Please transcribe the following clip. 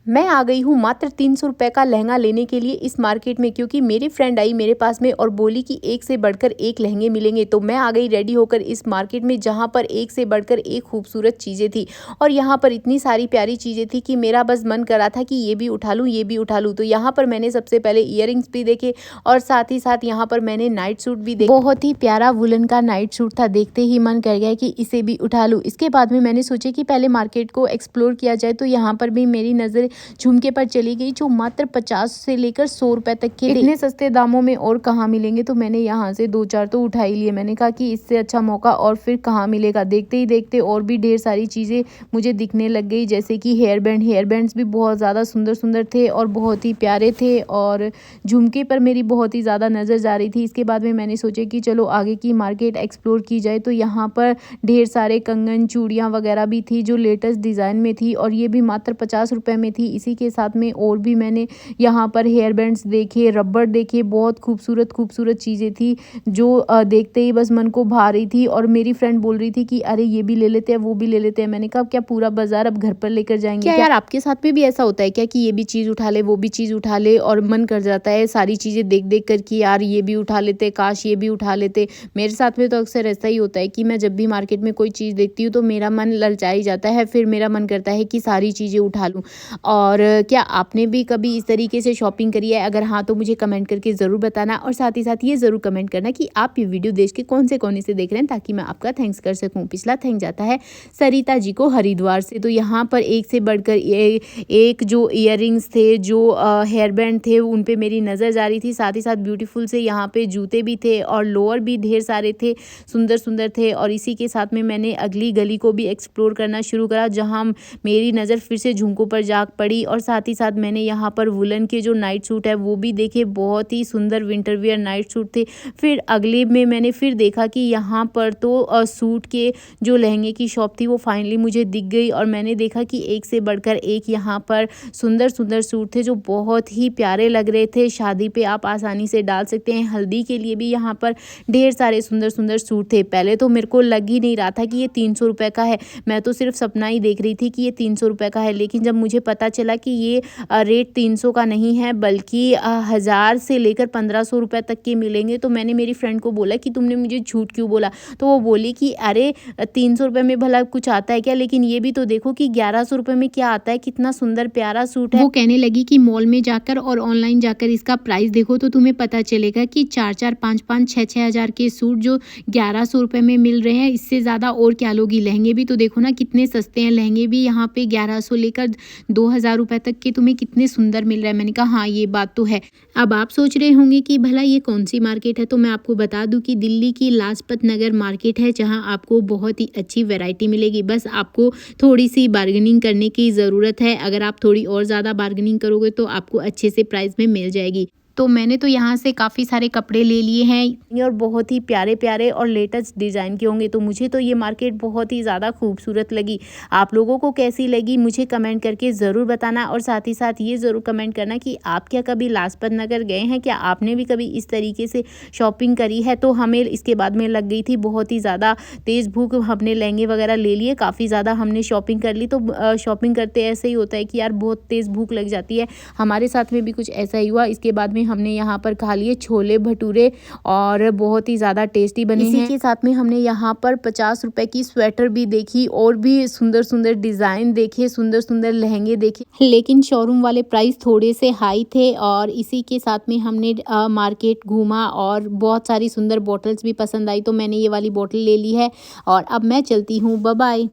मैं आ गई हूँ मात्र 300 रुपये का लहंगा लेने के लिए इस मार्केट में, क्योंकि मेरी फ्रेंड आई मेरे पास में और बोली कि एक से बढ़कर एक लहंगे मिलेंगे। तो मैं आ गई रेडी होकर इस मार्केट में, जहाँ पर एक से बढ़कर एक खूबसूरत चीज़ें थी और यहाँ पर इतनी सारी प्यारी चीज़ें थी कि मेरा बस मन करा था कि ये भी उठा लूँ, ये भी उठा लूँ। तो यहाँ पर मैंने सबसे पहले ईयरिंग्स भी देखे और साथ ही साथ यहाँ पर मैंने नाइट सूट भी देखे। बहुत ही प्यारा वुलन का नाइट सूट था, देखते ही मन कर गया कि इसे भी उठा लूँ। इसके बाद में मैंने सोचा कि पहले मार्केट को एक्सप्लोर किया जाए, तो यहाँ पर भी मेरी नज़र झुमके पर चली गई, जो मात्र 50 से लेकर 100 रुपए तक के थे। इतने सस्ते दामों में और कहाँ मिलेंगे, तो मैंने यहाँ से 2-4 तो उठा ही लिए। मैंने कहा कि इससे अच्छा मौका और फिर कहाँ मिलेगा। देखते ही देखते और भी ढेर सारी चीज़ें मुझे दिखने लग गई, जैसे कि हेयर बैंड्स भी बहुत ज़्यादा सुंदर सुंदर थे और बहुत ही प्यारे थे, और झुमके पर मेरी बहुत ही ज़्यादा नज़र जा रही थी। इसके बाद में मैंने सोचा कि चलो आगे की मार्केट एक्सप्लोर की जाए। तो यहाँ पर ढेर सारे कंगन, चूड़ियाँ वगैरह भी थी जो लेटेस्ट डिज़ाइन में थी, और ये भी मात्र 50 रुपये में थी। इसी के साथ में और भी मैंने यहाँ पर हेयर बैंड्स देखे, रबड़ देखे, बहुत खूबसूरत खूबसूरत चीज़ें थी जो देखते ही बस मन को भा रही थी। और मेरी फ्रेंड बोल रही थी कि अरे ये भी ले लेते हैं, वो भी ले लेते हैं। मैंने कहा क्या पूरा बाजार अब घर पर लेकर जाएंगे क्या? यार आपके साथ में भी ऐसा होता है क्या कि ये भी चीज़ उठा ले, वो भी चीज़ उठा ले, और मन कर जाता है सारी चीज़ें देख देख कर कि यार ये भी उठा लेते, काश ये भी उठा लेते। मेरे साथ में तो अक्सर ऐसा ही होता है कि मैं जब भी मार्केट में कोई चीज़ देखती हूँ तो मेरा मन ललचा ही जाता है, फिर मेरा मन करता है कि सारी चीज़ें उठा लूँ। और क्या आपने भी कभी इस तरीके से शॉपिंग करी है? अगर हाँ तो मुझे कमेंट करके ज़रूर बताना, और साथ ही साथ ये ज़रूर कमेंट करना कि आप ये वीडियो देश के कौन से कोने से देख रहे हैं, ताकि मैं आपका थैंक्स कर सकूं। पिछला थैंक जाता है सरिता जी को हरिद्वार से। तो यहाँ पर एक से बढ़कर एक जो ईयरिंग्स थे, जो हेयर बैंड थे, उन पे मेरी नज़र जा रही थी। साथ ही साथ ब्यूटीफुल से यहाँ पे जूते भी थे और लोअर भी ढेर सारे थे, सुंदर सुंदर थे। और इसी के साथ में मैंने अगली गली को भी एक्सप्लोर करना शुरू करा, जहाँ मेरी नज़र फिर से झुमकों पर जाग पड़ी। और साथ ही साथ मैंने यहाँ पर वुलन के जो नाइट सूट है वो भी देखे, बहुत ही सुंदर विंटर वियर नाइट सूट थे। फिर अगले में मैंने फिर देखा कि यहाँ पर तो सूट के जो लहंगे की शॉप थी वो फाइनली मुझे दिख गई, और मैंने देखा कि एक से बढ़कर एक यहाँ पर सुंदर सुंदर सूट थे जो बहुत ही प्यारे लग रहे थे। शादी पे आप आसानी से डाल सकते हैं, हल्दी के लिए भी यहाँ पर ढेर सारे सुंदर सुंदर सूट थे। पहले तो मेरे को लग ही नहीं रहा था कि ये 300 रुपये का है, मैं तो सिर्फ सपना ही देख रही थी कि ये 300 रुपये का है। लेकिन जब मुझे पता चला कि ये रेट 300 का नहीं है, बल्कि 1000 से लेकर 1500 रुपये तक के मिलेंगे, तो मैंने मेरी फ्रेंड को बोला कि तुमने मुझे झूठ क्यों बोला। तो वो बोली कि अरे 300 रुपये में भला कुछ आता है क्या, लेकिन ये भी तो देखो कि 1100 रुपये में क्या आता है, कितना सुंदर प्यारा सूट है। वो कहने लगी कि मॉल में जाकर और ऑनलाइन जाकर इसका प्राइस देखो तो तुम्हें पता चलेगा कि 4-4, 5-5, 6-6 हज़ार के सूट जो 1100 रुपये में मिल रहे हैं, इससे ज़्यादा और क्या लोगी। लहंगे भी तो देखो ना कितने सस्ते हैं, लहंगे भी यहाँ पे 1100 लेकर 2000 रुपये तक के तुम्हें कितने सुंदर मिल रहा है। मैंने कहा हाँ ये बात तो है। अब आप सोच रहे होंगे कि भला ये कौन सी मार्केट है, तो मैं आपको बता दूं कि दिल्ली की लाजपत नगर मार्केट है, जहां आपको बहुत ही अच्छी वैरायटी मिलेगी। बस आपको थोड़ी सी बार्गेनिंग करने की ज़रूरत है। अगर आप थोड़ी और ज़्यादा बार्गेनिंग करोगे तो आपको अच्छे से प्राइस में मिल जाएगी। तो मैंने तो यहाँ से काफ़ी सारे कपड़े ले लिए हैं और बहुत ही प्यारे प्यारे और लेटेस्ट डिज़ाइन के होंगे। तो मुझे तो ये मार्केट बहुत ही ज़्यादा खूबसूरत लगी। आप लोगों को कैसी लगी मुझे कमेंट करके ज़रूर बताना, और साथ ही साथ ये ज़रूर कमेंट करना कि आप क्या कभी लाजपत नगर गए हैं, क्या आपने भी कभी इस तरीके से शॉपिंग करी है। तो हमें इसके बाद में लग गई थी बहुत ही ज़्यादा तेज़ भूख, हमने लहंगे वगैरह ले लिए, काफ़ी ज़्यादा हमने शॉपिंग कर ली। तो शॉपिंग करते ऐसे ही होता है कि यार बहुत तेज़ भूख लग जाती है। हमारे साथ में भी कुछ ऐसा ही हुआ। इसके बाद में हमने यहाँ पर खा लिए छोले भटूरे और बहुत ही ज़्यादा टेस्टी बने हैं। इसी के साथ में हमने यहाँ पर 50 रुपए की स्वेटर भी देखी, और भी सुंदर सुंदर डिज़ाइन देखे, सुंदर सुंदर लहंगे देखे, लेकिन शोरूम वाले प्राइस थोड़े से हाई थे। और इसी के साथ में हमने मार्केट घूमा और बहुत सारी सुंदर बॉटल्स भी पसंद आई, तो मैंने ये वाली बॉटल ले ली है और अब मैं चलती हूँ। Bye bye.